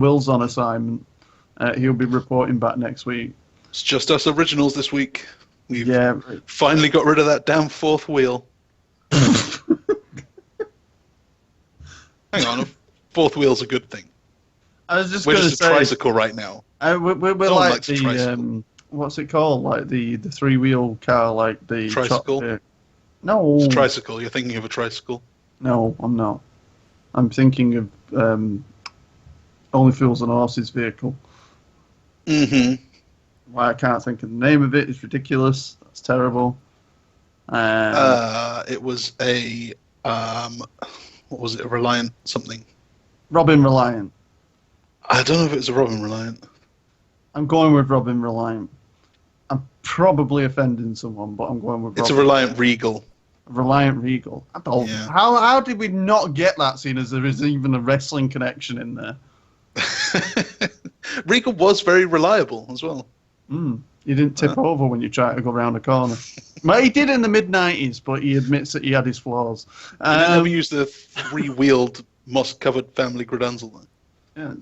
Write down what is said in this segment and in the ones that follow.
Will's on assignment. He'll be reporting back next week. It's just us originals this week. We've Yeah. finally got rid of that damn fourth wheel. Hang on, a fourth wheel's a good thing. I was just We're going to just a say, tricycle right now. we're No one like likes a tricycle. what's it called? Like the three-wheel car, like the Tricycle? No, It's a tricycle. You're thinking of a tricycle. no, I'm not. I'm thinking of Only Fools and Horses vehicle. Mm-hmm. Why I can't think of the name of it is ridiculous. That's terrible. It was a what was it? A Reliant something. Robin Reliant. I don't know if it was a Robin Reliant. I'm going with Robin Reliant. I'm probably offending someone, but I'm going with Robin. It's a Reliant Regal. Reliant Regal. I don't. Yeah. How did we not get that scene as there is even a wrestling connection in there? Regal was very reliable as well. He didn't tip over when you try to go around a corner. Well, he did in the mid-90s, but he admits that he had his flaws. He never used the three-wheeled, moss-covered family credenza. Yeah,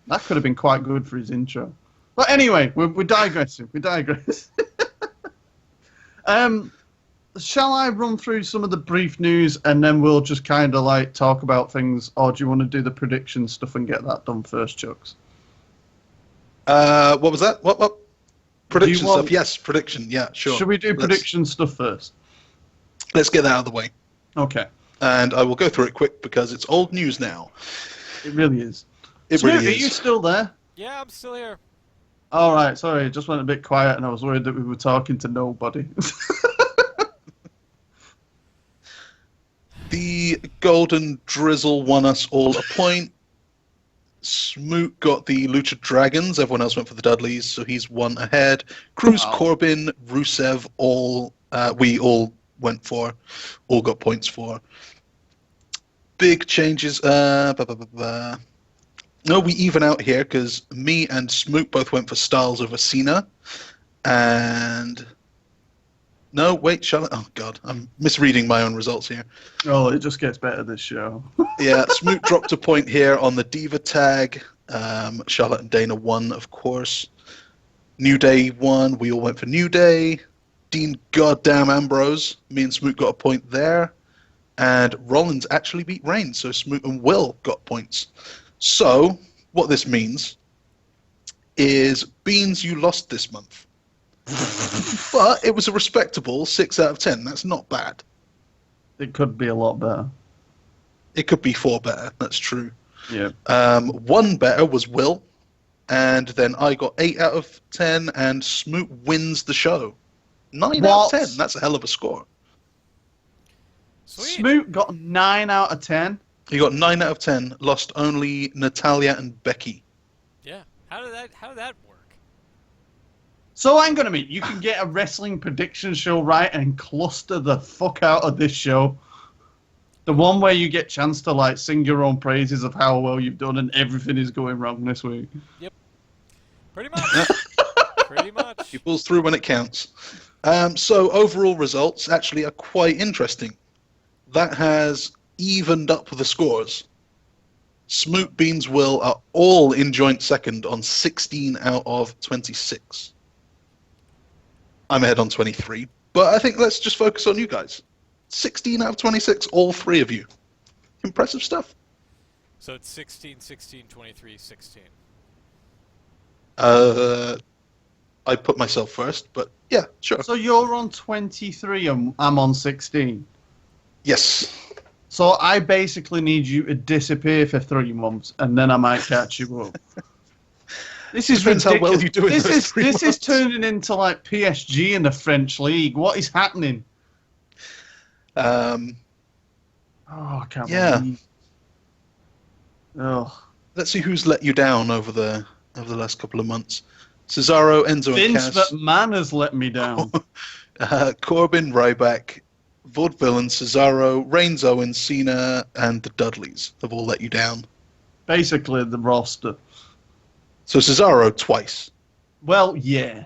that could have been quite good for his intro. But anyway, we're digressing. We digress. Shall I run through some of the brief news and then we'll just kind of like talk about things, or do you want to do the prediction stuff and get that done first, Chucks? What was that? What? Prediction want... stuff? Yes, prediction. Yeah, sure. Should we do prediction stuff first? Let's get that out of the way. Okay. And I will go through it quick because it's old news now. It really is. It Smith, really is. Are you still there? Yeah, I'm still here. All right, sorry, it just went a bit quiet and I was worried that we were talking to nobody. The Golden Drizzle won us all a point. Smoot got the Lucha Dragons. Everyone else went for the Dudleys, so he's one ahead. Cruz, Corbin, Rusev, we all went for, all got points for. Big changes. No, we even out here because me and Smoot both went for Styles over Cena. And no, wait, Charlotte. Oh God, I'm misreading my own results here. Oh, it just gets better this show. Yeah, Smoot dropped a point here on the Diva tag. Charlotte and Dana won, of course. New Day won. We all went for New Day. Dean goddamn Ambrose. Me and Smoot got a point there. And Rollins actually beat Reigns, so Smoot and Will got points. So, what this means is, Beans, you lost this month. But it was a respectable 6 out of 10. That's not bad. It could be a lot better. It could be 4 better. That's true. Yeah. 1 better was Will. And then I got 8 out of 10, and Smoot wins the show. 9 out of 10. That's a hell of a score. Sweet. Smoot got 9 out of 10. He got 9 out of 10. Lost only Natalia and Becky. Yeah. How did that work? So hang on a minute. You can get a wrestling prediction show right and cluster the fuck out of this show. The one where you get a chance to like sing your own praises of how well you've done and everything is going wrong this week. Yep. Pretty much. Pretty much. He pulls through when it counts. So overall results actually are quite interesting. That has evened up the scores. Smoot, Beans, Will are all in joint second on 16 out of 26. I'm ahead on 23, but I think let's just focus on you guys. 16 out of 26, all 3 of you. Impressive stuff. So it's 16, 16, 23, 16. I put myself first, but yeah, sure. So you're on 23 and I'm on 16. Yes. So I basically need you to disappear for 3 months and then I might catch you up. This is Depends ridiculous. how well you do in those 3 This is months. turning into like PSG in the French league. What is happening? I can't believe. Oh. Let's see who's let you down over the last couple of months. Cesaro, Enzo, Vince and Cass. McMahon has let me down. Corbin, Ryback, Vaudevillain, Cesaro, Reigns, Owens, Cena, and the Dudleys have all let you down. Basically, the roster. So Cesaro twice. Well, yeah.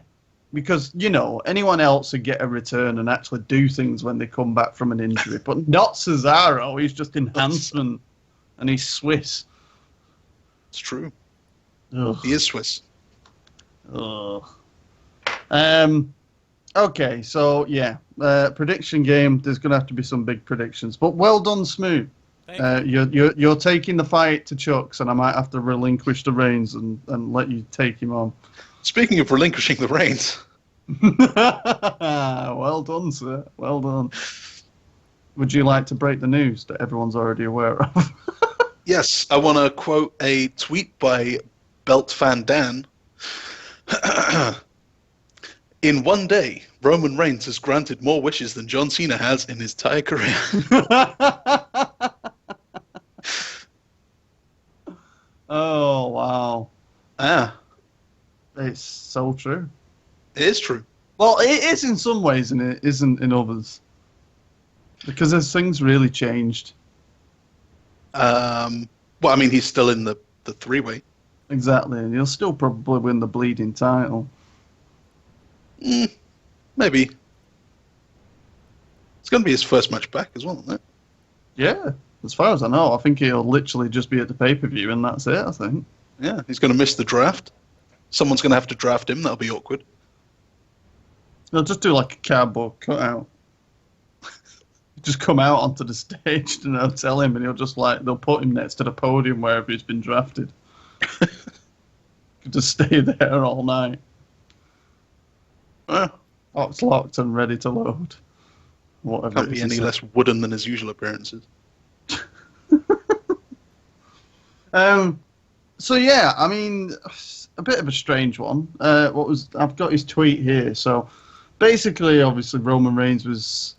Because, you know, anyone else would get a return and actually do things when they come back from an injury. But not Cesaro. He's just enhancement. And he's Swiss. It's true. Ugh. He is Swiss. Ugh. Okay, so yeah, prediction game. There's gonna have to be some big predictions, but well done, Smoot. Thank you. You're taking the fight to Chucks, and I might have to relinquish the reins and let you take him on. Speaking of relinquishing the reins, Well done, sir. Well done. Would you like to break the news that everyone's already aware of? yes, I want to quote a tweet by Belt Fan Dan. In one day, Roman Reigns has granted more wishes than John Cena has in his entire career. Oh, wow. Ah, It's so true. it is true. Well, it is in some ways, and it isn't in others. Because there's things really changed. Well, I mean, he's still in the three-way. Exactly, and he'll still probably win the bleeding title. Maybe. It's going to be his first match back as well, isn't it? Yeah, as far as I know, I think he'll literally just be at the pay-per-view, and that's it, I think. Yeah, he's going to miss the draft. Someone's going to have to draft him. That'll be awkward. They'll just do like a cardboard cutout. Just come out onto the stage and they'll tell him, and he'll just they'll put him next to the podium wherever he's been drafted. Could just stay there all night. Box locked and ready to load. Whatever. Can't be any less wooden than his usual appearances. So yeah, I mean, a bit of a strange one. I've got his tweet here. So basically, obviously, Roman Reigns was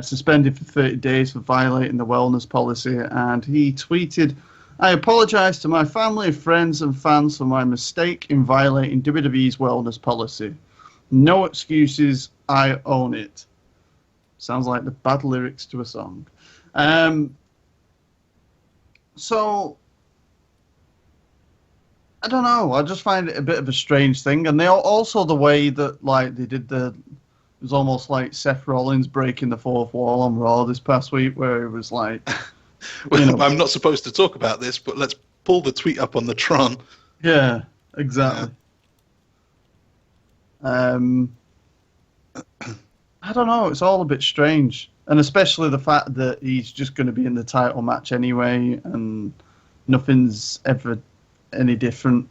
suspended for 30 days for violating the wellness policy, and he tweeted, "I apologize to my family, friends, and fans for my mistake in violating WWE's wellness policy. No excuses, I own it." Sounds like the bad lyrics to a song. So, I don't know. I just find it a bit of a strange thing. And also the way that they did it was almost like Seth Rollins breaking the fourth wall on Raw this past week, where it was like, Well, I'm not supposed to talk about this, but let's pull the tweet up on the Tron. yeah, exactly. I don't know. It's all a bit strange, and especially the fact that he's just going to be in the title match anyway, and nothing's ever any different.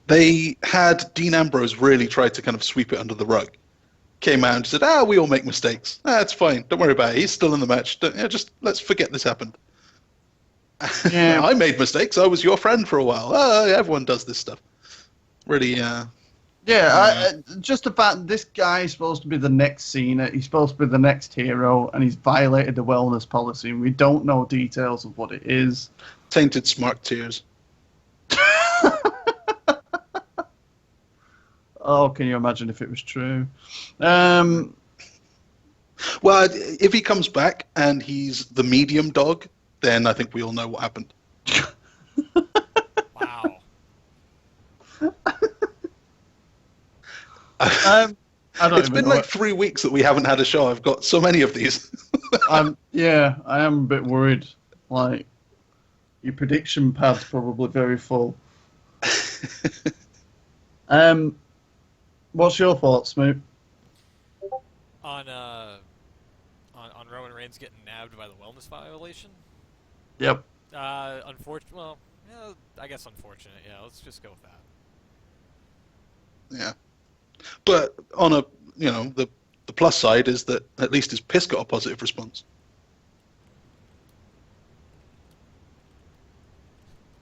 They had Dean Ambrose really try to kind of sweep it under the rug. Came out and said, we all make mistakes. It's fine. Don't worry about it. He's still in the match. Just let's forget this happened. Yeah. I made mistakes. I was your friend for a while. Everyone does this stuff. Really, just the fact this guy is supposed to be the next Cena, he's supposed to be the next hero, and he's violated the wellness policy, and we don't know details of what it is. tainted smart tears. Oh, can you imagine if it was true? Well, if he comes back and he's the medium dog, then I think we all know what happened. Wow. I don't It's even been know like 3 weeks that we haven't had a show. I've got so many of these. I am a bit worried. Like, your prediction pad's probably very full. What's your thoughts, Smoot? On Roman Reigns getting nabbed by the wellness violation? Yep. Unfortunate. Well, yeah, I guess unfortunate. Yeah, let's just go with that. Yeah. But on the plus side is that at least his piss got a positive response.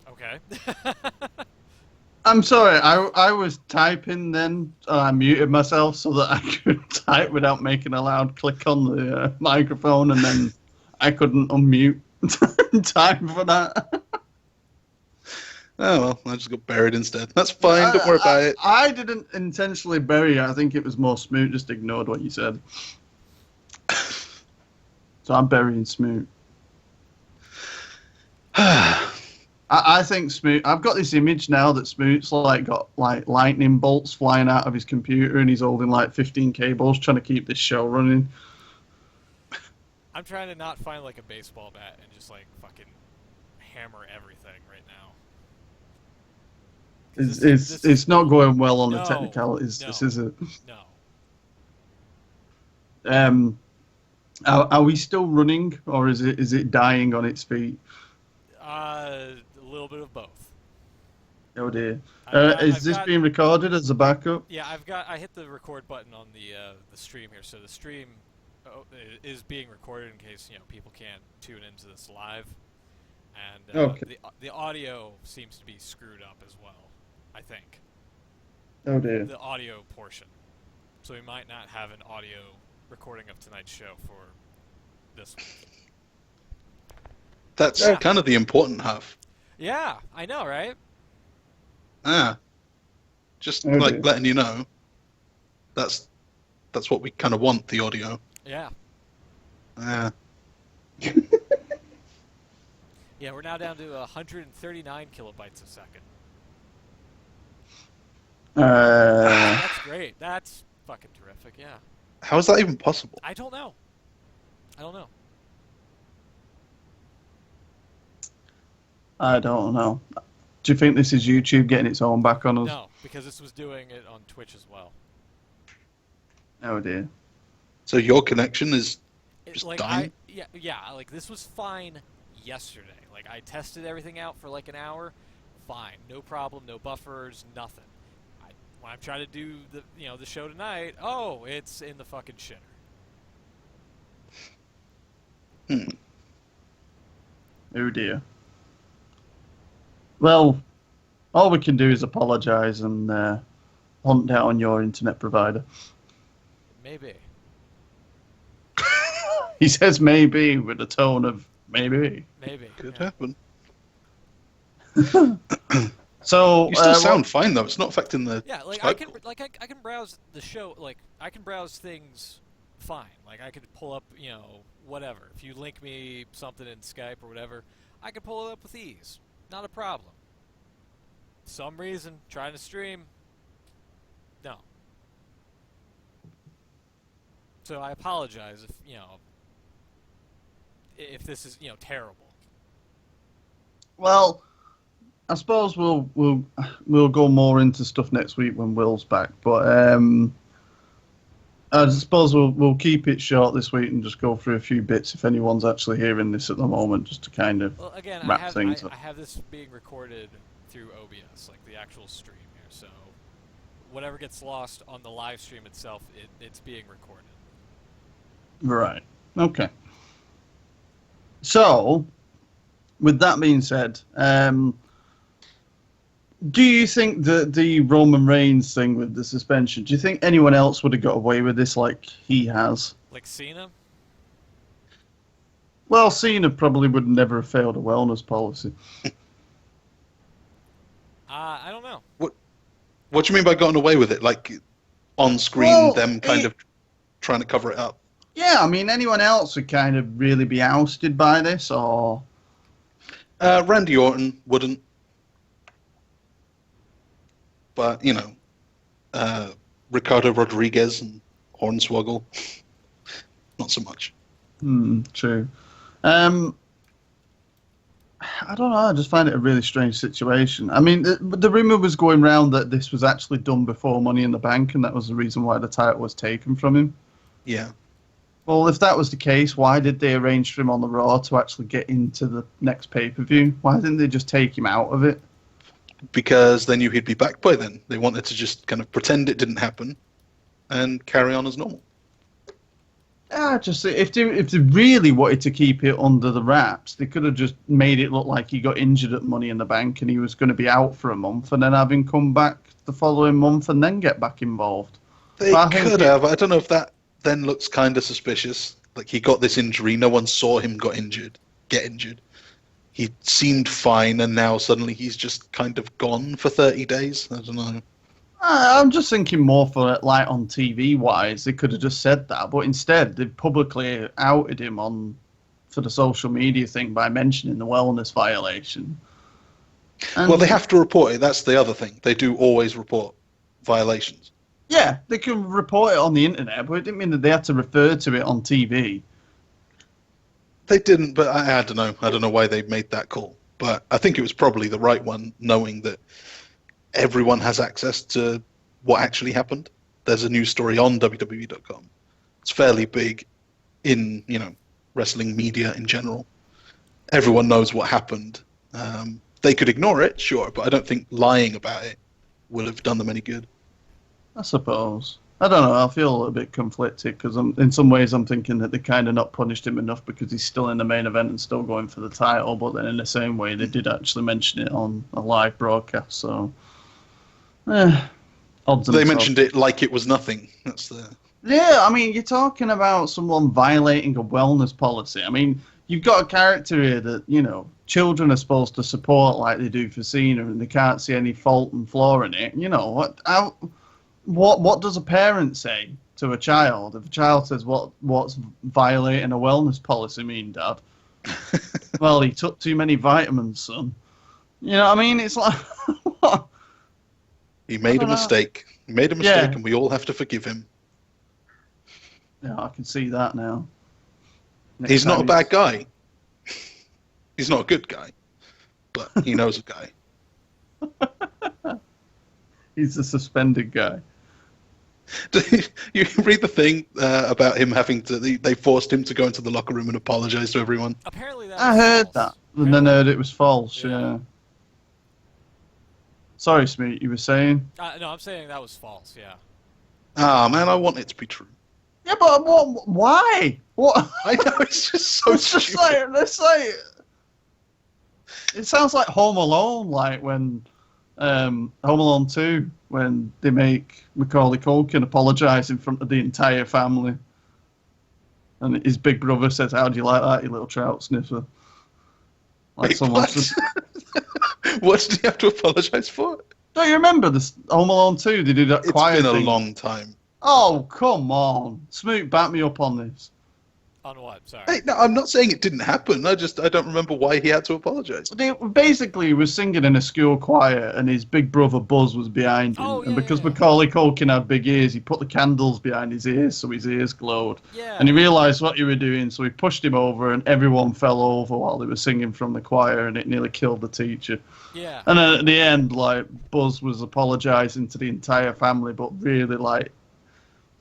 Okay. I'm sorry, I was typing then. I muted myself so that I could type without making a loud click on the microphone, and then I couldn't unmute in time for that. Oh, well, I just got buried instead. That's fine, don't worry about it. I didn't intentionally bury you. I think it was more Smoot just ignored what you said. So I'm burying Smoot. I think Smoot. I've got this image now that Smoot's got lightning bolts flying out of his computer, and he's holding 15 cables trying to keep this show running. I'm trying to not find a baseball bat and just fucking hammer everything right It's not going well on the No, technicalities. no. This is it. No. Are we still running, or is it dying on its feet? A little bit of both. Oh dear. I've Is this got- being recorded as a backup? Yeah, I hit the record button on the stream here, so the stream is being recorded in case people can't tune into this live, and Okay. the audio seems to be screwed up as well. I think Oh dear. the audio portion, so we might not have an audio recording of tonight's show for this week. That's Yeah. kind of the important half. Yeah, I know, right? Just Oh, like dear. letting you know. That's what we kind of want, the audio. Yeah. Yeah, we're now down to 139 kilobytes a second. That's great. That's fucking terrific. Yeah. How is that even possible? I don't know. I don't know. Do you think this is YouTube getting its own back on us? No, because this was doing it on Twitch as well. Oh dear. So your connection is It's just like dying? like this was fine yesterday. Like I tested everything out for like an hour, fine, no problem, no buffers, nothing. When I'm trying to do the show tonight, oh, it's in the fucking shitter. Oh dear. Well, all we can do is apologise and hunt down your internet provider. Maybe. He says maybe with a tone of maybe. Maybe. Could yeah. happen. So You still sound fine though. It's not affecting the. Yeah, like Skype I can browse the show. Like I can browse things fine. Like I could pull up whatever. If you link me something in Skype or whatever, I could pull it up with ease. Not a problem. Some reason trying to stream, no. So I apologize if this is terrible. Well, I suppose we'll go more into stuff next week when Will's back. But I suppose we'll keep it short this week and just go through a few bits if anyone's actually hearing this at the moment, just to kind of Well, again, wrap things up. I have this being recorded through OBS, like the actual stream here. So whatever gets lost on the live stream itself, it's being recorded. Right. Okay. So, with that being said, do you think that the Roman Reigns thing with the suspension, do you think anyone else would have got away with this like he has? Like Cena? Well, Cena probably would never have failed a wellness policy. I don't know. What do you mean by gotten away with it? Like on screen, Well, them kind of trying to cover it up. Yeah, I mean, anyone else would kind of really be ousted by this, or... Randy Orton wouldn't. But, Ricardo Rodriguez and Hornswoggle, not so much. True. I don't know, I just find it a really strange situation. I mean, the rumour was going around that this was actually done before Money in the Bank, and that was the reason why the title was taken from him. Yeah. Well, if that was the case, why did they arrange for him on the Raw to actually get into the next pay-per-view? Why didn't they just take him out of it? Because they knew he'd be back by then. They wanted to just kind of pretend it didn't happen and carry on as normal. Just if they really wanted to keep it under the wraps, they could have just made it look like he got injured at Money in the Bank and he was going to be out for a month, and then have him come back the following month and then get back involved. They could have. I don't know if that then looks kind of suspicious. Like he got this injury, no one saw him get injured. He seemed fine, and now suddenly he's just kind of gone for 30 days. I don't know. I'm just thinking more for like on TV wise, they could have just said that, but instead they publicly outed him for the social media thing by mentioning the wellness violation. And, Well, they have to report it. That's the other thing. They do always report violations. Yeah, they can report it on the internet, but it didn't mean that they had to refer to it on TV. They didn't, but I don't know. I don't know why they made that call. But I think it was probably the right one, knowing that everyone has access to what actually happened. There's a news story on WWE.com. It's fairly big in, wrestling media in general. Everyone knows what happened. They could ignore it, sure, but I don't think lying about it will have done them any good. I suppose. I don't know. I feel a little bit conflicted because in some ways I'm thinking that they kind of not punished him enough because he's still in the main event and still going for the title. But then in the same way, they did actually mention it on a live broadcast. So, odds and They sods. mentioned it like it was nothing. That's the... Yeah, I mean, you're talking about someone violating a wellness policy. I mean, you've got a character here that, children are supposed to support like they do for Cena, and they can't see any fault and flaw in it. What does a parent say to a child? If a child says, what's violating a wellness policy mean, Dad? Well, he took too many vitamins, son. You know what I mean? It's like... what? He made a mistake. He made a mistake, Yeah. and we all have to forgive him. Yeah, I can see that now. He's not a bad guy. He's not a good guy, but he knows a guy. He's a suspended guy. You read the thing about him having to... They forced him to go into the locker room and apologize to everyone. Apparently that I was heard false. that, and then heard it was false. Yeah. Yeah. Sorry, Smeet, you were saying? No, I'm saying that was false. Yeah. Ah, man, I want it to be true. Yeah, but what? Why? What? I know, it's just so It's just stupid. like it sounds like Home Alone, like when Home Alone 2, when they make Macaulay Culkin apologise in front of the entire family, and his big brother says, "How do you like that, you little trout sniffer?" Like Wait, someone what? says, What did he have to apologize for? don't you remember this Home Alone 2? They did that It's choir been a thing. long time. Oh, come on. Smoot, back me up on this. On what? Sorry. Hey, no, I'm not saying it didn't happen. I don't remember why he had to apologize. They basically he was singing in a school choir, and his big brother Buzz was behind him. Oh, and yeah, because yeah. Macaulay Culkin had big ears, he put the candles behind his ears so his ears glowed. Yeah. And he realised what he was doing, so he pushed him over, and everyone fell over while they were singing from the choir, and it nearly killed the teacher. Yeah. And then at the end, like, Buzz was apologising to the entire family, but really, like,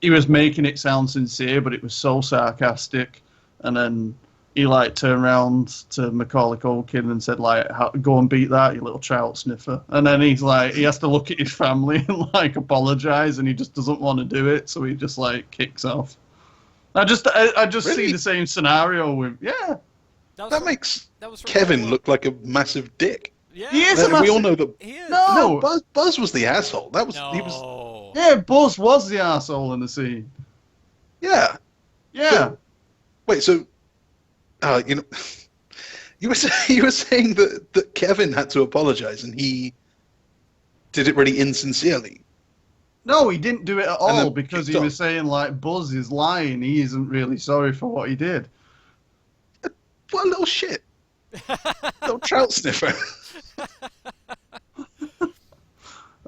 he was making it sound sincere, but it was so sarcastic. And then he, like, turned around to Macaulay Culkin and said, like, go and beat that, you little trout sniffer. And then he's like, he has to look at his family and, like, apologise, and he just doesn't want to do it, so he just, like, kicks off. I just Really? see the same scenario with, yeah. That makes that was from Kevin Home look like a massive dick. Yeah. He is a We all massive... know that. He is. No. Buzz was the asshole. That was No. he was. Yeah, Buzz was the arsehole in the scene. Yeah. Yeah. Wait. So, you were saying that Kevin had to apologize, and he did it really insincerely. No, he didn't do it at And then all because he kicked was off. saying, like, Buzz is lying. He isn't really sorry for what he did. What a little shit. Little trout sniffer.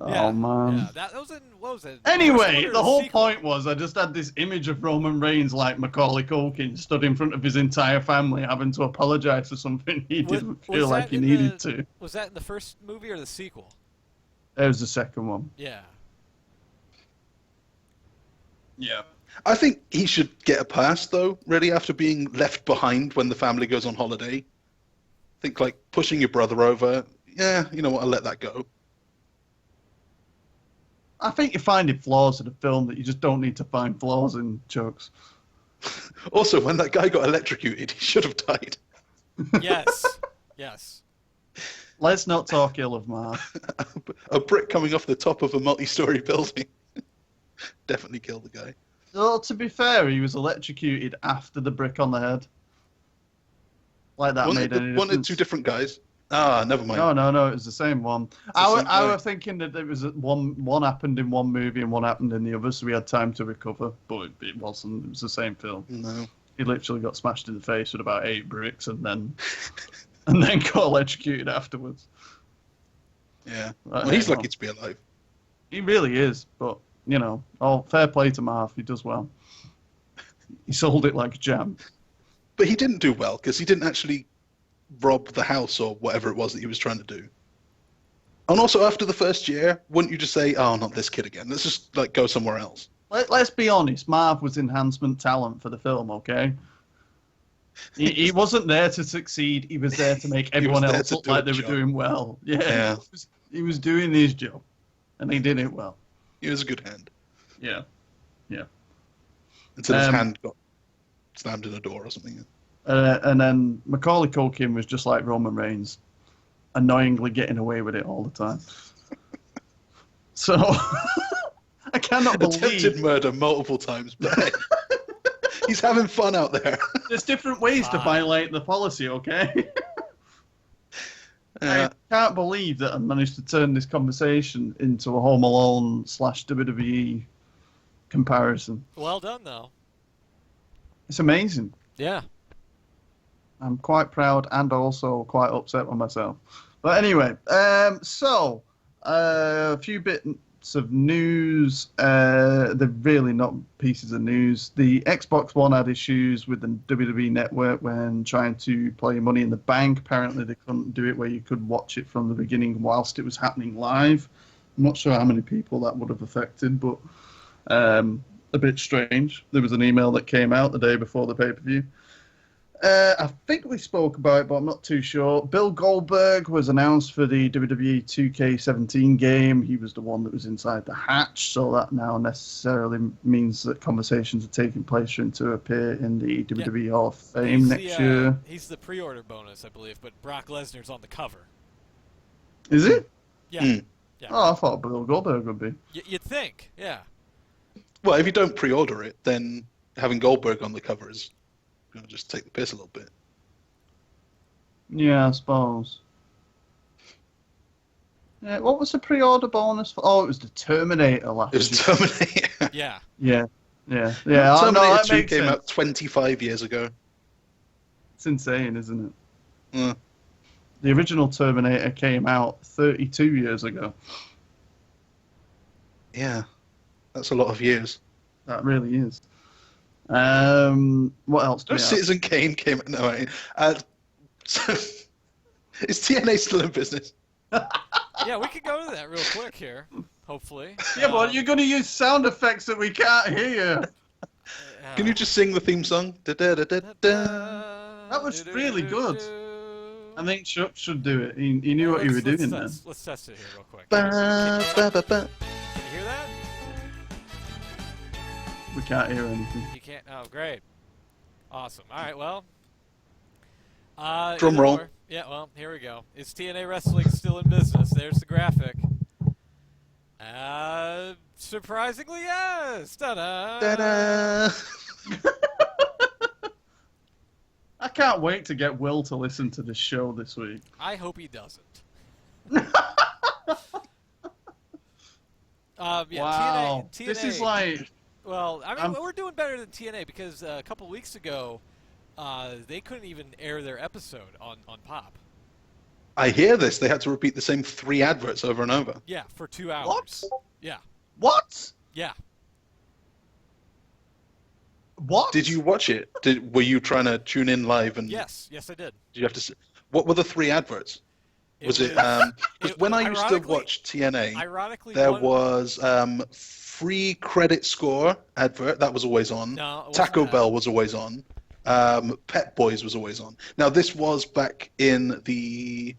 Yeah, Oh, man. Yeah. That was in, what was it? Anyway, First one or the whole sequel? point was I just had this image of Roman Reigns like Macaulay Culkin stood in front of his entire family having to apologize for something he Was- didn't was feel that like he in needed the- to. Was that in the first movie or the sequel? It was the second one. Yeah. Yeah. I think he should get a pass, though, really, after being left behind when the family goes on holiday. I think, like, pushing your brother over, yeah, you know what, I'll let that go. I think you're finding flaws in a film that you just don't need to find flaws in, Chucks. Also, when that guy got electrocuted, he should have died. Yes. Yes. Let's not talk ill of Mark. A brick coming off the top of a multi-story building. Definitely killed the guy. Well, to be fair, he was electrocuted after the brick on the head. Like that made any One difference. two different guys. Ah, never mind. No, it was the same one. the I same guy. was thinking that it was one happened in one movie and one happened in the other, so we had time to recover, but it wasn't. It was the same film. No. He literally got smashed in the face with about 8 bricks and then got electrocuted afterwards. Yeah. Right, Well, he's well. lucky to be alive. He really is, but, you know, fair play to Marv, he does well. He sold it like a jam. But he didn't do well, because he didn't actually rob the house or whatever it was that he was trying to do. And also, after the first year, wouldn't you just say, "Oh, not this kid again. Let's just like go somewhere else." Let's be honest. Marv was enhancement talent for the film. Okay. He wasn't there to succeed. He was there to make everyone there else to look do like a they were job. doing well. Yeah. Yeah. He was doing his job, and he did it well. He was a good hand Yeah. until his hand got slammed in a door or something. And then Macaulay Culkin was just like Roman Reigns, annoyingly getting away with it all the time. So I cannot believe Attempted murder multiple times, but hey, he's having fun out there. there's different ways to violate the policy. Okay. I can't believe that I managed to turn this conversation into a Home Alone / WWE comparison. Well done, though. It's amazing. Yeah. I'm quite proud and also quite upset with myself. But anyway, so a few bits of news. They're really not pieces of news. The Xbox One had issues with the WWE Network when trying to play Money in the Bank. Apparently, they couldn't do it where you could watch it from the beginning whilst it was happening live. I'm not sure how many people that would have affected, but a bit strange. There was an email that came out the day before the pay-per-view. I think we spoke about it, but I'm not too sure. Bill Goldberg was announced for the WWE 2K17 game. He was the one that was inside the hatch, so that now necessarily means that conversations are taking place for him to appear in the WWE Hall of Fame next year. He's the pre-order bonus, I believe, but Brock Lesnar's on the cover. Is it? Yeah. Yeah. Oh, I thought Bill Goldberg would be. You'd think, yeah. Well, if you don't pre-order it, then having Goldberg on the cover is going to just take the piss a little bit. Yeah, I suppose. Yeah, what was the pre-order bonus for? Oh, it was the Terminator last It was year. Terminator. Yeah. Yeah. Terminator 2 makes came sense. out 25 years ago. It's insane, isn't it? Yeah. The original Terminator came out 32 years ago. Yeah, that's a lot of years. That really is. What else do we have? Citizen Kane came out. No, wait. So, is TNA still in business? Yeah, we could go to that real quick here, hopefully. Yeah, but you're going to use sound effects that we can't hear. Can you just sing the theme song? That was really good. I think Chuck should do it. He knew what you were doing then. Let's test it here real quick. Ba, ba, ba, ba. Can you hear that? We can't hear anything. You can't. Oh, great. Awesome. All right, well. Drum roll. Yeah, well, here we go. Is TNA Wrestling still in business? There's the graphic. Surprisingly, yes. Ta-da! Ta-da! I can't wait to get Will to listen to this show this week. I hope he doesn't. Yeah, Wow. TNA, This is like... Well, I mean, we're doing better than TNA because a couple weeks ago, they couldn't even air their episode on Pop. I hear this. They had to repeat the same 3 adverts over and over. Yeah, for 2 hours. What? Yeah. What? Yeah. What? Did you watch it? Were you trying to tune in live? And Yes, I did. Did you have to? What were the 3 adverts? Was it? When I used to watch TNA, ironically, there was free credit score advert that was always on. No, it wasn't Taco that. Bell was always on. Pet Boys was always on. Now this was back in the.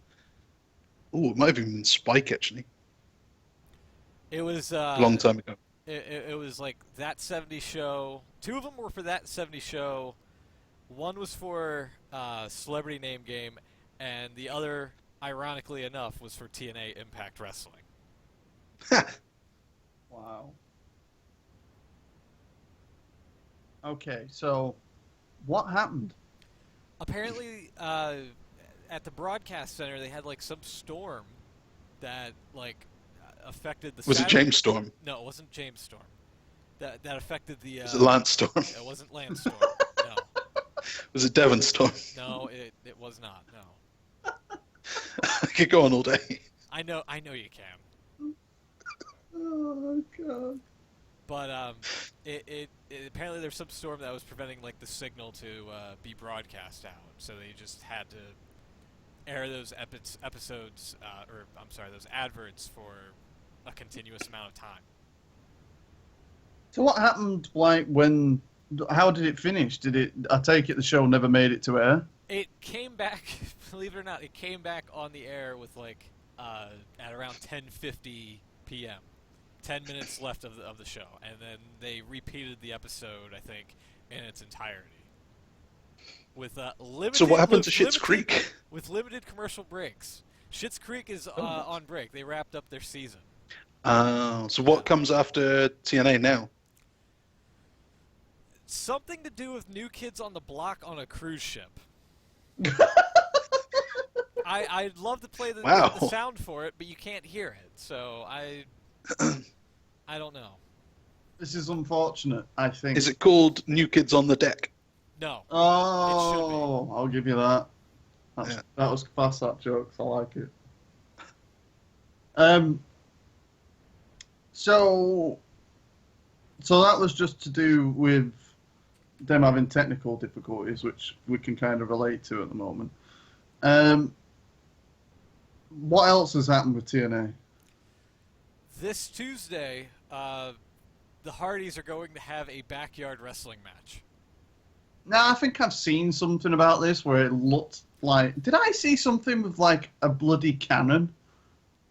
Oh, it might have even been Spike actually. It was A long time ago. It was like That 70s Show. 2 of them were for That 70s Show. One was for Celebrity Name Game, and the other, ironically enough, was for TNA Impact Wrestling. Wow. Okay, so what happened? Apparently, at the broadcast center, they had like some storm that like affected the. Was it James Storm? No, it wasn't James Storm. That affected the. Was it Lance Storm? It wasn't Lance Storm. No. Was it Devon Storm? No, it was not. No. I could go on all day. I know you can. Oh, God. But it apparently there's some storm that was preventing like the signal to be broadcast out, so they just had to air those episodes, or I'm sorry, those adverts for a continuous amount of time. So what happened? Like when? How did it finish? Did it? I take it the show never made it to air. It came back, believe it or not, it came back on the air with like at around 10:50 p.m. 10 minutes left of the show, and then they repeated the episode, I think, in its entirety. With limited. So what happened to Schitt's Creek? With limited commercial breaks. Schitt's Creek is on break. They wrapped up their season. So what comes after TNA now? Something to do with New Kids on the Block on a cruise ship. I'd love to play the sound for it, but you can't hear it, so I don't know. This is unfortunate, I think. Is it called New Kids on the Deck? No. Oh, I'll give you that. That was fast, that joke. I like it. So that was just to do with them having technical difficulties, which we can kind of relate to at the moment. What else has happened with TNA? This Tuesday, the Hardys are going to have a backyard wrestling match. Now, I think I've seen something about this where it looked like... Did I see something with, like, a bloody cannon?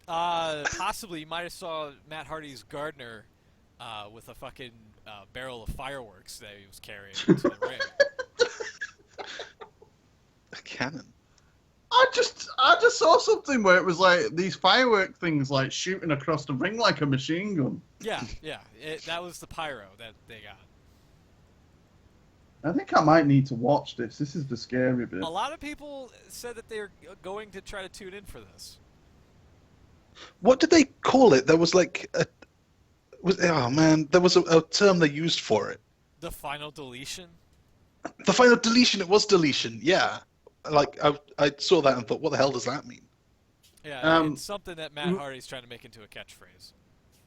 Possibly. You might have saw Matt Hardy's gardener with a fucking barrel of fireworks that he was carrying into the ring. A cannon? I just saw something where it was like these firework things like shooting across the ring like a machine gun. Yeah. That was the pyro that they got. I think I might need to watch this. This is the scary bit. A lot of people said that they're going to try to tune in for this. What did they call it? There was like there was a term they used for it. The final deletion? The final deletion, it was deletion, yeah. Like, I saw that and thought, what the hell does that mean? Yeah, it's something that Matt Hardy's trying to make into a catchphrase.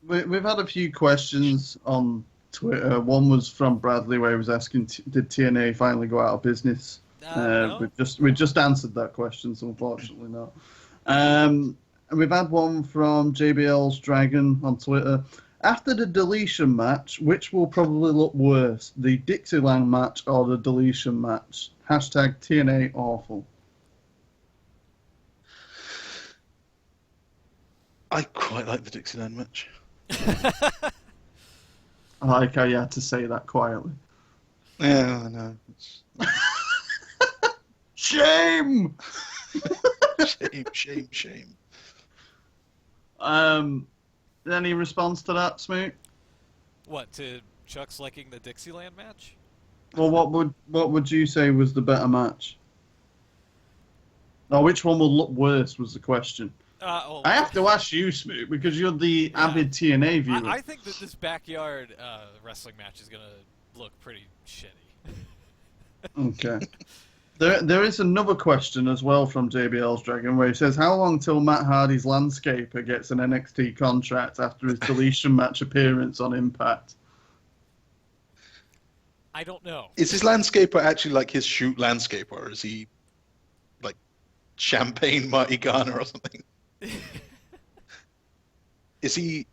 We've had a few questions on Twitter. One was from Bradley where he was asking, did TNA finally go out of business? No. We just answered that question, so unfortunately not. And we've had one from JBL's Dragon on Twitter. After the deletion match, which will probably look worse, the Dixieland match or the deletion match? Hashtag TNA awful. I quite like the Dixieland match. I like how you had to say that quietly. Yeah, I know. Shame! Shame. Any response to that, Smoot? What, to Chuck's liking the Dixieland match? Well, what would you say was the better match? Or which one would look worse was the question. I have to ask you, Smoot, because you're the avid TNA viewer. I think that this backyard wrestling match is going to look pretty shitty. Okay. There is another question as well from JBL's Dragon where he says, how long till Matt Hardy's landscaper gets an NXT contract after his deletion match appearance on Impact? I don't know. Is his landscaper actually like his shoot landscaper, or is he like Champagne Marty Garner or something? Is he...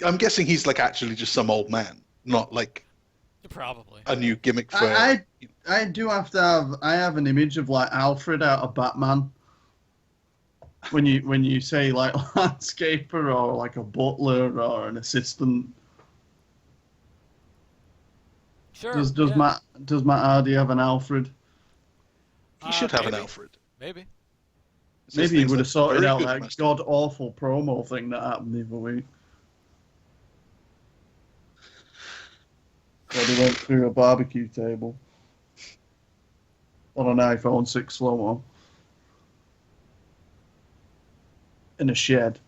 I'm guessing he's like actually just some old man, not like probably a new gimmick for... I do have to have... I have an image of like Alfred out of Batman. When you say like landscaper or like a butler or an assistant. Sure. Does Matt Hardy have an Alfred? He should have maybe. an Alfred. Maybe. Maybe he would have sorted out that god-awful promo thing that happened the other week. Where they went through a barbecue table on an iPhone 6 slow-mo in a shed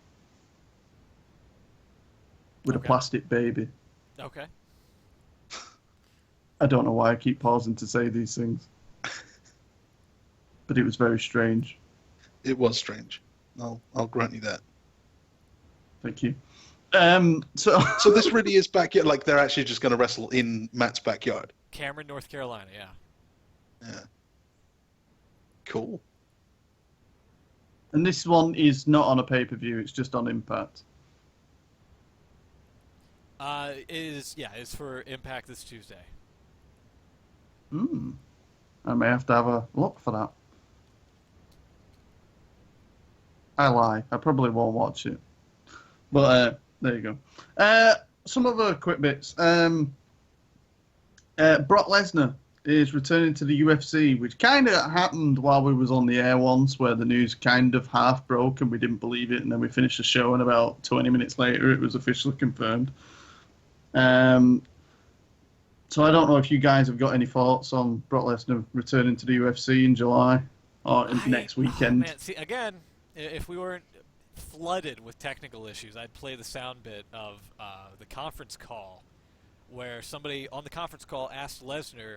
with a plastic baby. Okay. I don't know why I keep pausing to say these things. But it was very strange. It was strange. I'll grant you that. Thank you. So this really is backyard. Like they're actually just going to wrestle in Matt's backyard. Cameron, North Carolina. Yeah. Yeah. Cool. And this one is not on a pay-per-view, it's just on Impact. It's for Impact this Tuesday. I may have to have a look for that. I lie. I probably won't watch it. But there you go. Some other quick bits. Brock Lesnar is returning to the UFC, which kind of happened while we was on the air once, where the news kind of half broke and we didn't believe it, and then we finished the show and about 20 minutes later it was officially confirmed. So I don't know if you guys have got any thoughts on Brock Lesnar returning to the UFC in July or next weekend. Oh, man. See, again, if we weren't flooded with technical issues, I'd play the sound bit of the conference call where somebody on the conference call asked Lesnar,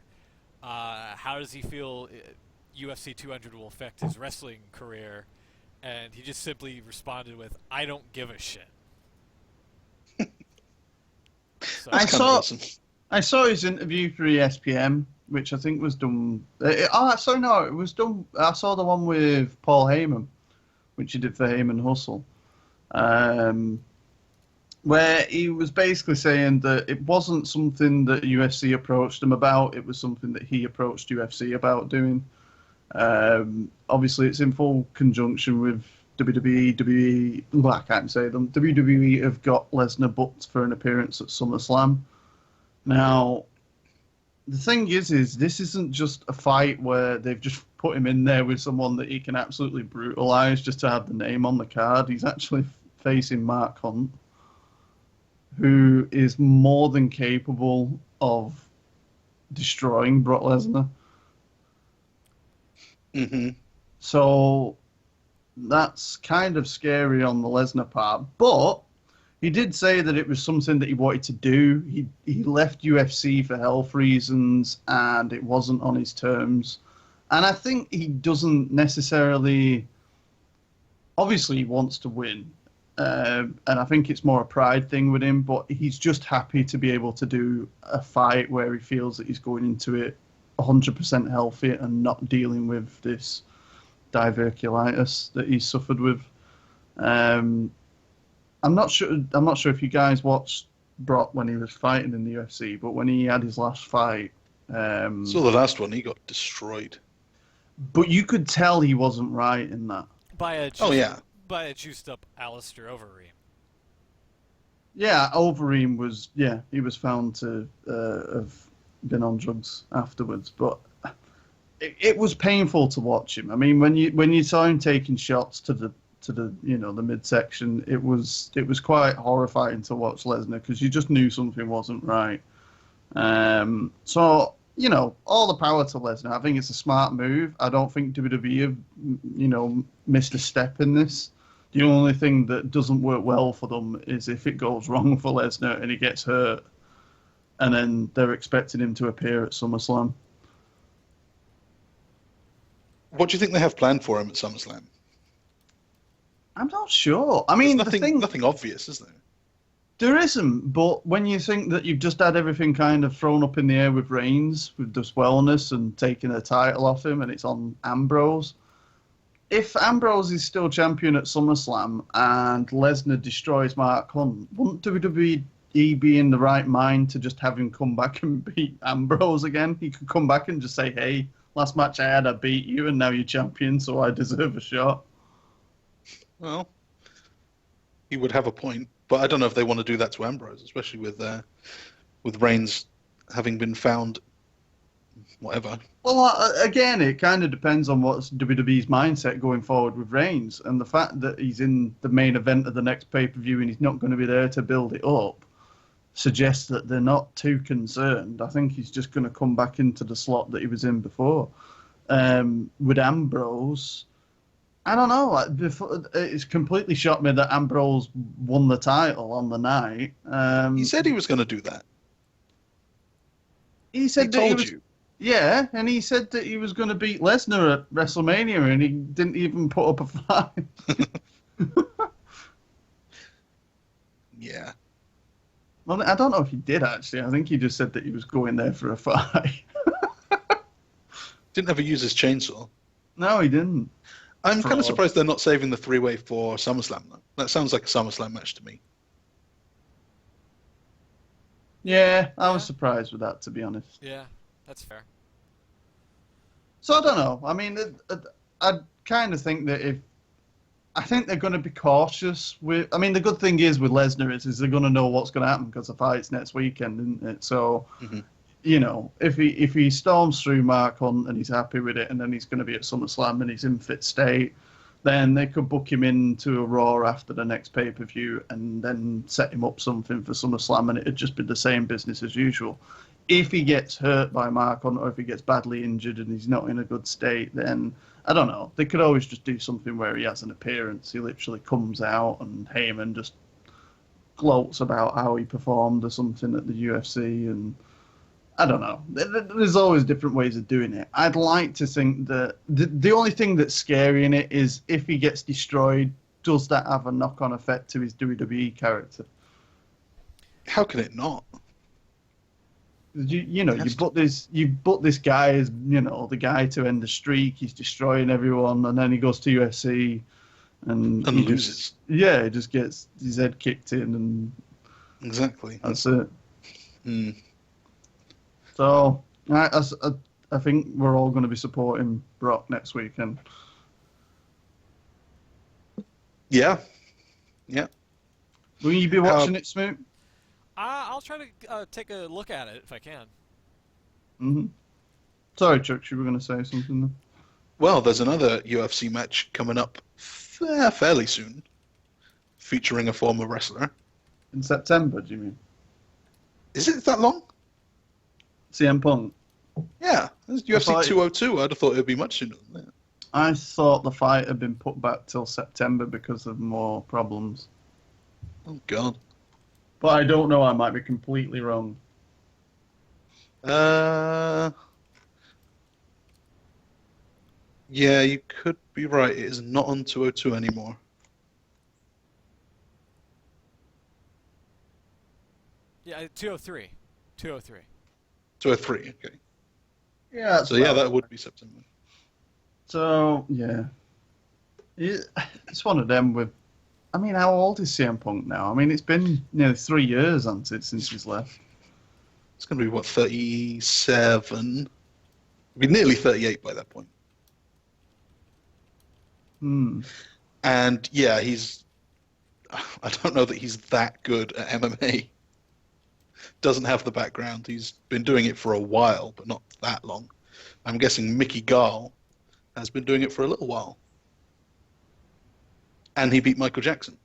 how does he feel UFC 200 will affect his wrestling career? And he just simply responded with, I don't give a shit. So, I saw his interview for ESPN, which I think was done. It was done. I saw the one with Paul Heyman, which he did for Heyman Hustle, where he was basically saying that it wasn't something that UFC approached him about. It was something that he approached UFC about doing. Obviously, it's in full conjunction with WWE. Well, I can't say them. WWE have got Lesnar booked for an appearance at SummerSlam. Now, the thing is this isn't just a fight where they've just put him in there with someone that he can absolutely brutalize just to have the name on the card. He's actually facing Mark Hunt, who is more than capable of destroying Brock Lesnar. Mm-hmm. So that's kind of scary on the Lesnar part, but he did say that it was something that he wanted to do. He left UFC for health reasons, and it wasn't on his terms. And I think he doesn't necessarily... Obviously, he wants to win, and I think it's more a pride thing with him, but he's just happy to be able to do a fight where he feels that he's going into it 100% healthy and not dealing with this diverculitis that he's suffered with. I'm not sure if you guys watched Brock when he was fighting in the UFC, but when he had his last fight, So the last one, he got destroyed. But you could tell he wasn't right in that. by a juiced up Alistair Overeem. Yeah, Overeem was he was found to have been on drugs afterwards, but it was painful to watch him. I mean, when you saw him taking shots to the the midsection, it was quite horrifying to watch Lesnar because you just knew something wasn't right. So all the power to Lesnar. I think it's a smart move. I don't think WWE have missed a step in this. The only thing that doesn't work well for them is if it goes wrong for Lesnar and he gets hurt, and then they're expecting him to appear at SummerSlam. What do you think they have planned for him at SummerSlam? I'm not sure. I mean, nothing obvious, is there? There isn't, but when you think that you've just had everything kind of thrown up in the air with Reigns, with this wellness and taking the title off him, and it's on Ambrose. If Ambrose is still champion at SummerSlam and Lesnar destroys Mark Hunt, wouldn't WWE be in the right mind to just have him come back and beat Ambrose again? He could come back and just say, hey, last match I had, I beat you, and now you're champion, so I deserve a shot. Well, he would have a point, but I don't know if they want to do that to Ambrose, especially with Reigns having been found, whatever. Well, again, it kind of depends on what's WWE's mindset going forward with Reigns, and the fact that he's in the main event of the next pay-per-view and he's not going to be there to build it up suggests that they're not too concerned. I think he's just going to come back into the slot that he was in before. With Ambrose, I don't know. It's completely shocked me that Ambrose won the title on the night. He said he was going to do that. He said he that told you. Yeah, and he said that he was going to beat Lesnar at WrestleMania, and he didn't even put up a fight. Yeah. Well, I don't know if he did, actually. I think he just said that he was going there for a fight. Didn't ever use his chainsaw. No, he didn't. I'm kind of fraud. surprised they're not saving the three-way for SummerSlam, though. That sounds like a SummerSlam match to me. Yeah, I was Yeah. surprised with that, to be honest. Yeah, that's fair. So I don't know. I mean, I kind of think that I think they're going to be cautious with. I mean, the good thing is with Lesnar is they're going to know what's going to happen because the fight's next weekend, isn't it? So, you know, if he storms through Mark Hunt and he's happy with it, and then he's going to be at SummerSlam and he's in fit state, then they could book him into a Raw after the next pay-per-view and then set him up something for SummerSlam, and it'd just be the same business as usual. If he gets hurt by Mark Hunt or if he gets badly injured and he's not in a good state, then I don't know. They could always just do something where he has an appearance. He literally comes out and Heyman just gloats about how he performed or something at the UFC, and I don't know. There's always different ways of doing it. I'd like to think that the only thing that's scary in it is if he gets destroyed, does that have a knock-on effect to his WWE character? How can it not? You book this guy as, you know, the guy to end the streak. He's destroying everyone, and then he goes to UFC and he loses. He just gets his head kicked in, and Exactly. that's it. Mm. So I think we're all going to be supporting Brock next weekend. Yeah. Yeah. Will you be watching it, Smoot? I'll try to take a look at it if I can. Mm-hmm. Sorry, Chuck, you were going to say something then? Well, there's another UFC match coming up fairly soon, featuring a former wrestler. In September, do you mean? Is it that long? CM Punk. Yeah, it's UFC 202. I'd have thought it would be much sooner than that. I thought the fight had been put back till September because of more problems. Oh, God. But I don't know, I might be completely wrong. Yeah, you could be right. It is not on 202 anymore. Yeah, 203. 203. 203, okay. Yeah. So, yeah, that would be September. So, yeah. It's one of them with... I mean, how old is CM Punk now? I mean, it's been nearly 3 years, hasn't it, since he's left? It's going to be, what, 37? It'll be nearly 38 by that point. And, yeah, I don't know that he's that good at MMA. Doesn't have the background. He's been doing it for a while, but not that long. I'm guessing Mickey Gall has been doing it for a little while. And he beat Michael Jackson.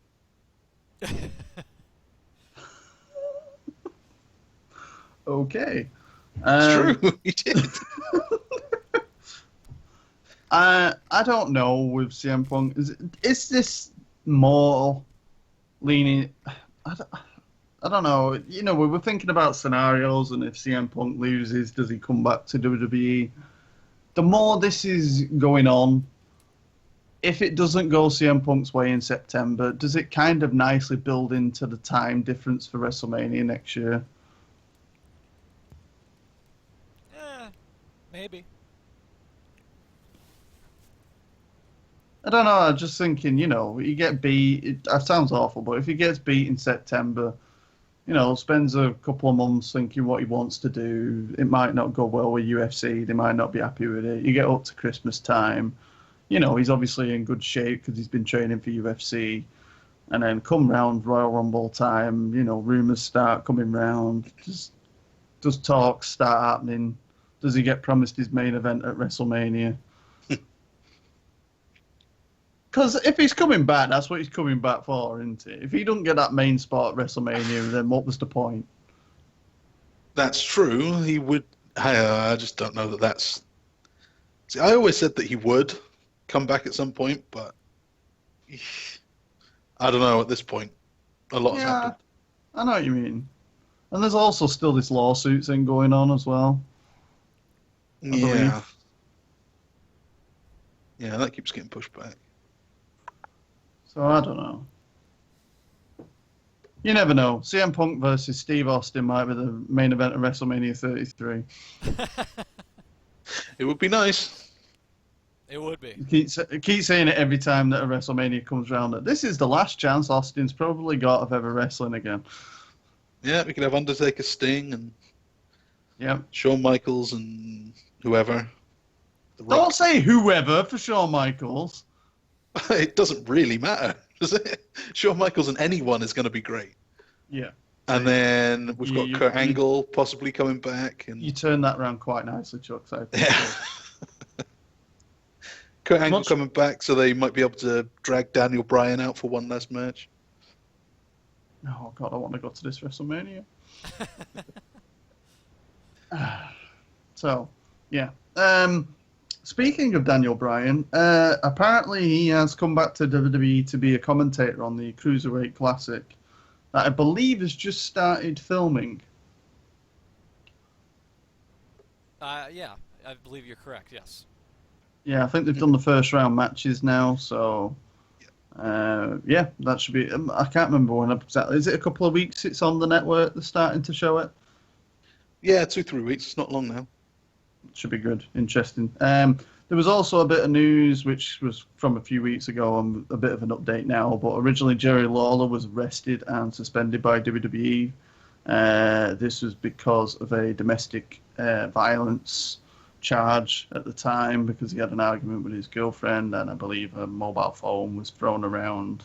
Okay. It's true, he did. I don't know with CM Punk. Is this more leaning... I don't know. You know, we were thinking about scenarios, and if CM Punk loses, does he come back to WWE? The more this is going on, if it doesn't go CM Punk's way in September, does it kind of nicely build into the time difference for WrestleMania next year? Maybe. I don't know. I'm just thinking, you know, you get beat. It sounds awful, but if he gets beat in September, you know, spends a couple of months thinking what he wants to do. It might not go well with UFC. They might not be happy with it. You get up to Christmas time. You know, he's obviously in good shape because he's been training for UFC. And then come round Royal Rumble time, you know, rumours start coming round. Does talks start happening? Does he get promised his main event at WrestleMania? Because if he's coming back, that's what he's coming back for, isn't it? If he don't get that main spot at WrestleMania, then what was the point? That's true. He would... I just don't know that that's... See, I always said that he would come back at some point, but... I don't know, at this point. A lot has happened. I know what you mean. And there's also still this lawsuit thing going on as well. I believe. Yeah, that keeps getting pushed back. So I don't know. You never know. CM Punk versus Steve Austin might be the main event of WrestleMania 33. It would be nice. It would be. Keep saying it every time that a WrestleMania comes around. That this is the last chance Austin's probably got of ever wrestling again. Yeah, we could have Undertaker, Sting, and Shawn Michaels and whoever. Don't say whoever for Shawn Michaels. It doesn't really matter, does it? Shawn Michaels and anyone is going to be great. Yeah. And then we've got Kurt Angle possibly coming back. And you turned that around quite nicely, Chuck. So yeah. Kurt Angle coming back, so they might be able to drag Daniel Bryan out for one last match. Oh, God, I want to go to this WrestleMania. So, yeah. Speaking of Daniel Bryan, apparently he has come back to WWE to be a commentator on the Cruiserweight Classic that I believe has just started filming. Yeah, I believe you're correct, yes. Yeah, I think they've done the first round matches now, so yeah, that should be. I can't remember when exactly. Is it a couple of weeks? It's on the network. They're starting to show it. Yeah, 2-3 weeks. It's not long now. Should be good, interesting. There was also a bit of news which was from a few weeks ago, and a bit of an update now. But originally, Jerry Lawler was arrested and suspended by WWE. This was because of a domestic violence charge at the time, because he had an argument with his girlfriend, and I believe a mobile phone was thrown around.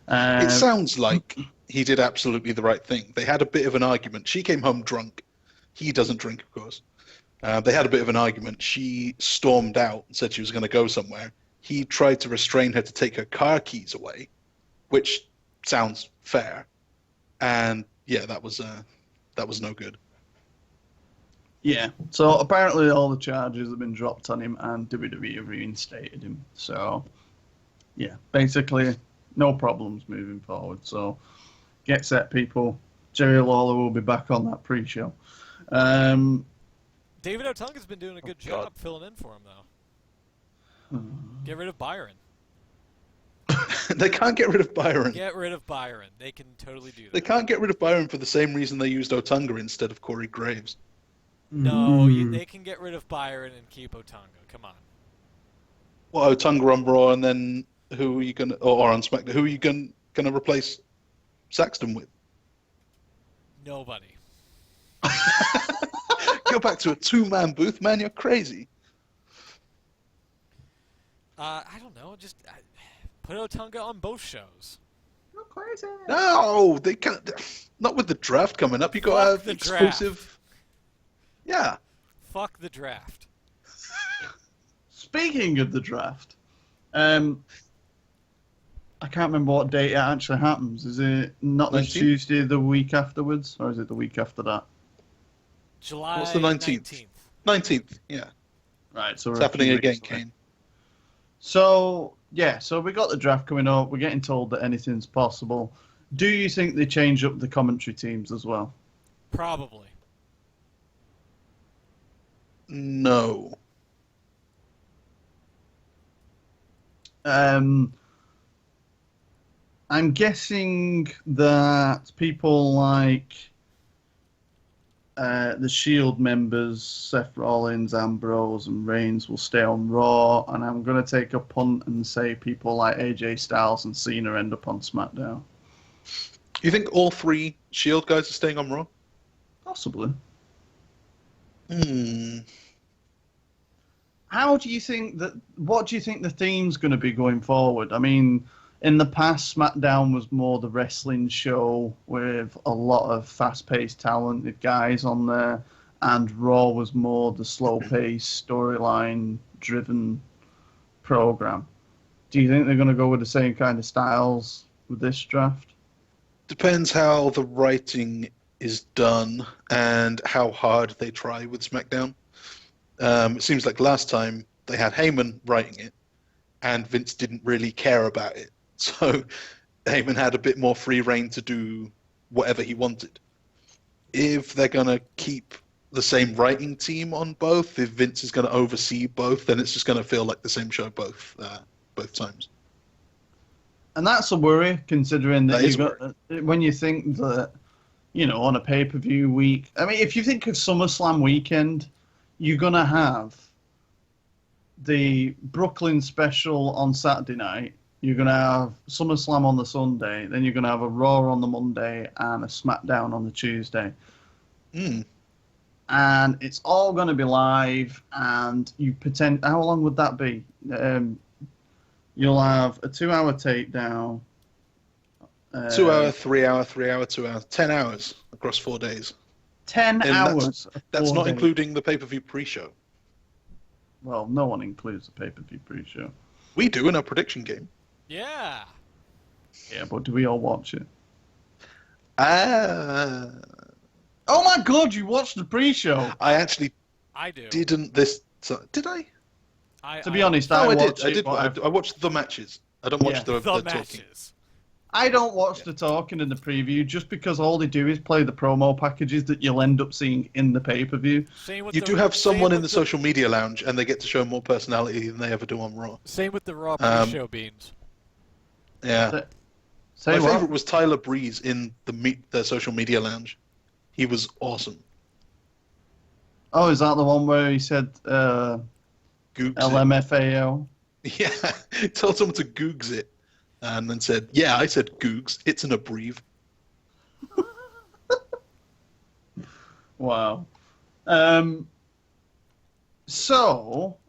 It sounds like he did absolutely the right thing. They had a bit of an argument. She came home drunk. He doesn't drink, of course. They had a bit of an argument. She stormed out and said she was going to go somewhere. He tried to restrain her to take her car keys away, which sounds fair. And yeah, that was no good. Yeah, so apparently all the charges have been dropped on him, and WWE have reinstated him. So, yeah, basically no problems moving forward. So, get set, people. Jerry Lawler will be back on that pre-show. David Otunga's been doing a good job filling in for him, though. Get rid of Byron. They can't get rid of Byron. Get rid of Byron. They can totally do that. They can't get rid of Byron for the same reason they used Otunga instead of Corey Graves. No, they can get rid of Byron and keep Otunga. Come on. Well, Otunga on Raw, and then who are you gonna, or on SmackDown? Who are you gonna replace Saxton with? Nobody. Go back to a two-man booth, man. You're crazy. I don't know. Just put Otunga on both shows. You're crazy. No, they can't. Not with the draft coming up. You got to have exclusive. Draft. Yeah. Fuck the draft. Speaking of the draft, I can't remember what date it actually happens. Is it not this Tuesday, the week afterwards, or is it the week after that? July. What's the 19th? 19th, yeah. Right, so it's happening again, Kane. So, yeah, so we got the draft coming up. We're getting told that anything's possible. Do you think they change up the commentary teams as well? Probably. No. I'm guessing that people like the Shield members, Seth Rollins, Ambrose, and Reigns will stay on Raw, and I'm going to take a punt and say people like AJ Styles and Cena end up on SmackDown. You think all three Shield guys are staying on Raw? Possibly. What do you think the theme's going to be going forward? I mean, in the past, SmackDown was more the wrestling show with a lot of fast-paced, talented guys on there, and Raw was more the slow-paced, storyline-driven program. Do you think they're going to go with the same kind of styles with this draft? Depends how the writing is done and how hard they try with SmackDown. It seems like last time they had Heyman writing it, and Vince didn't really care about it. So Heyman had a bit more free reign to do whatever he wanted. If they're going to keep the same writing team on both, if Vince is going to oversee both, then it's just going to feel like the same show both times. And that's a worry, considering that when you think that, on a pay-per-view week. I mean, if you think of SummerSlam weekend, you're going to have the Brooklyn special on Saturday night. You're going to have SummerSlam on the Sunday. Then you're going to have a Raw on the Monday and a SmackDown on the Tuesday. Mm. And it's all going to be live. And you pretend. How long would that be? You'll have a 2-hour takedown. 2 hour, 3 hour, 3 hour, 2 hours, 10 hours across 4 days. 10 And hours. That's not days. including the pay-per-view pre-show. Well, no one includes the pay-per-view pre-show. We do in our prediction game. Yeah. Yeah, but do we all watch it? Ah. Oh my God! You watched the pre-show. I actually I do. didn't this. Did I? To be honest, No, I did. watch I it, did. but I watched the matches. I don't watch Yeah. the the talking. matches. I don't watch the talking in the preview just because all they do is play the promo packages that you'll end up seeing in the pay-per-view. Same with You the, do have same someone in with the social media lounge, and they get to show more personality than they ever do on Raw. Same with the Raw Um, pre-show beans. Yeah. Say My what? favorite was Tyler Breeze in the social media lounge. He was awesome. Oh, is that the one where he said Googs it. LMFAO? Yeah, he told someone to Googs it, and then said, "Yeah, I said Googs. It's an abbrev." Wow.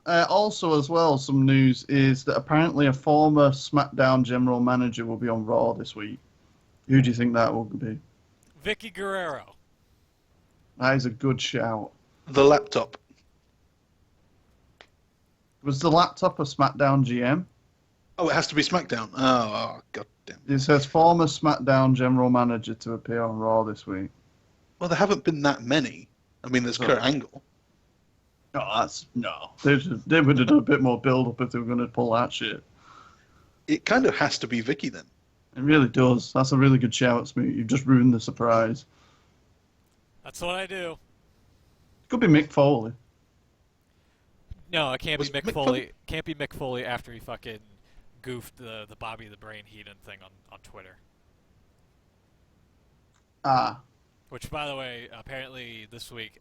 Also as well, some news is that apparently a former SmackDown general manager will be on Raw this week. Who do you think that will be? Vicky Guerrero. That is a good shout. The laptop. Was the laptop a SmackDown GM? Oh, it has to be SmackDown. Oh, god damn. It says former SmackDown general manager to appear on Raw this week. Well, there haven't been that many. I mean, there's Kurt Angle. No. They would have done a bit more build-up if they were going to pull that shit. It kind of has to be Vicky then. It really does. That's a really good shout, Smoot. You've just ruined the surprise. That's what I do. It could be Mick Foley. No, it can't be Was Mick Mick Foley. Foley- Can't be Mick Foley after he fucking goofed the Bobby the Brain Heenan thing on Twitter. Ah. Which, by the way, apparently this week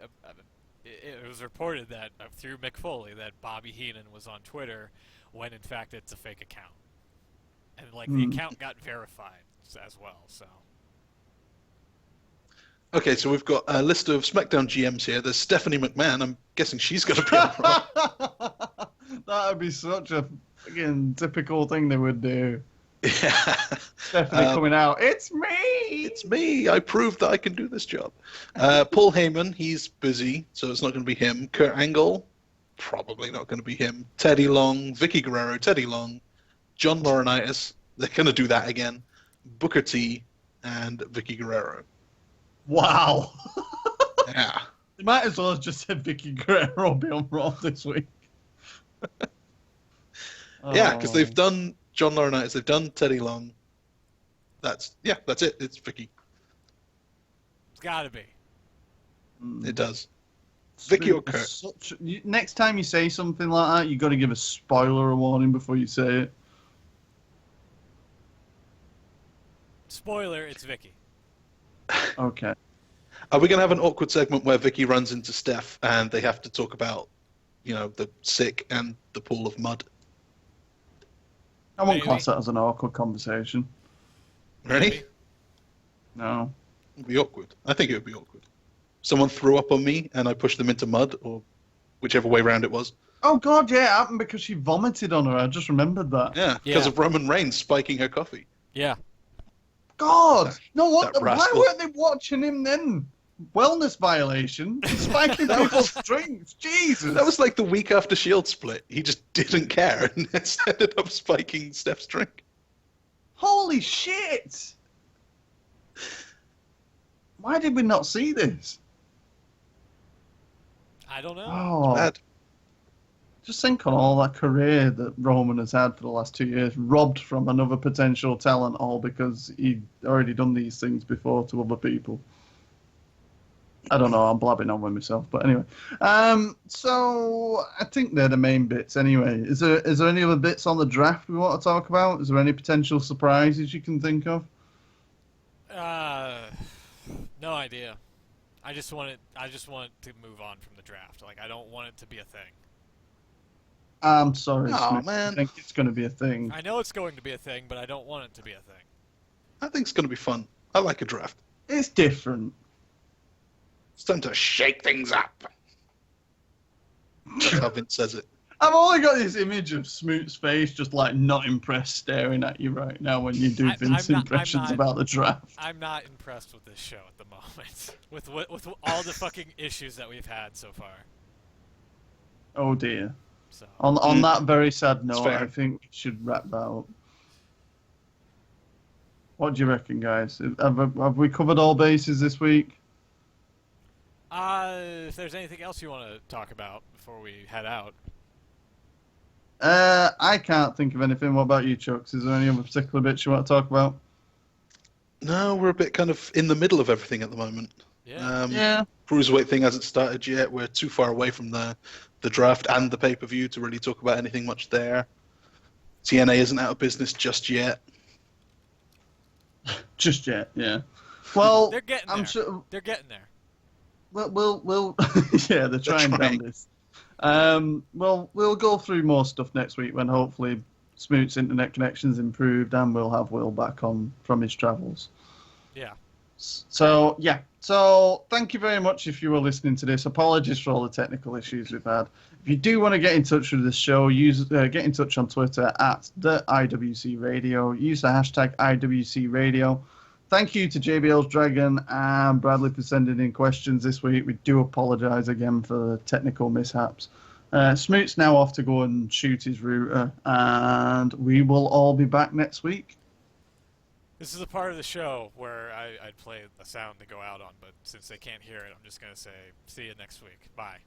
it was reported that through Mick Foley that Bobby Heenan was on Twitter when in fact it's a fake account, and like the account got verified as well. So Okay, so we've got a list of SmackDown GMs here. There's Stephanie McMahon. I'm guessing she's going to be on Raw. That would be such a fucking typical thing they would do. Yeah. Stephanie coming out. It's me! It's me. I proved that I can do this job. Paul Heyman, he's busy, so it's not going to be him. Kurt Angle, probably not going to be him. Teddy Long, Vicky Guerrero, Teddy Long, John Laurinaitis, they're going to do that again. Booker T, and Vicky Guerrero. Wow. Yeah. You might as well have just said Vicky Guerrero be on Raw this week. Yeah, because they've done John Laurinaitis, they've done Teddy Long. That's it. It's Vicky. it's gotta be. It does. Vicky or Kurt? Next time you say something like that, you got to give a spoiler warning before you say it. Spoiler: it's Vicky. Okay. Are we going to have an awkward segment where Vicky runs into Steph and they have to talk about, the sick and the pool of mud? I won't Maybe. class that as an awkward conversation. Ready? Maybe. No. It'd be awkward. I think it would be awkward. Someone threw up on me and I pushed them into mud, or whichever way round it was. Oh, God, yeah, it happened because she vomited on her. I just remembered that. Yeah, because Yeah. of Roman Reigns spiking her coffee. Yeah. God! No, what? that Why rascal. weren't they watching him then? Wellness violation? Spiking people's drinks? Jesus! That was like the week after Shield split. He just didn't care and ended up spiking Steph's drink. Holy shit! Why did we not see this? I don't know. Oh, Bad. just think on all that career that Roman has had for the last 2 years, robbed from another potential talent, all because he'd already done these things before to other people. I don't know, I'm blabbing on with myself, but anyway. So I think they're the main bits anyway. Is there any other bits on the draft we want to talk about? Is there any potential surprises you can think of? No idea. I just want it to move on from the draft. Like, I don't want it to be a thing. I'm sorry, Aw, Smith. man. I think it's going to be a thing. I know it's going to be a thing, but I don't want it to be a thing. I think it's going to be fun. I like a draft. It's different. It's time to shake things up. That's how Vince says it. I've only got this image of Smoot's face just like not impressed staring at you right now when you do Vince impressions about the draft. I'm not impressed with this show at the moment. with all the fucking issues that we've had so far. Oh dear. So On that very sad note, fair. I think we should wrap that up. What do you reckon, guys? Have we covered all bases this week? if there's anything else you want to talk about before we head out. I can't think of anything. What about you, Chucks? Is there any other particular bits you want to talk about? No, we're a bit kind of in the middle of everything at the moment. Yeah. Yeah. Cruiserweight thing hasn't started yet. We're too far away from the draft and the pay-per-view to really talk about anything much there. TNA isn't out of business just yet. Just yet, yeah. Well, They're getting I'm there. sure. They're getting there. We'll yeah, they're trying trying. this. Well, we'll go through more stuff next week when hopefully Smoot's internet connection's improved and we'll have Will back on from his travels. Yeah. So, yeah. So, thank you very much if you were listening to this. Apologies for all the technical issues we've had. If you do want to get in touch with the show, get in touch on Twitter at the IWC Radio. Use the hashtag IWC Radio. Thank you to JBL's Dragon and Bradley for sending in questions this week. We do apologise again for the technical mishaps. Smoot's now off to go and shoot his router, and we will all be back next week. This is a part of the show where I'd play the sound to go out on, but since they can't hear it, I'm just going to say, see you next week. Bye.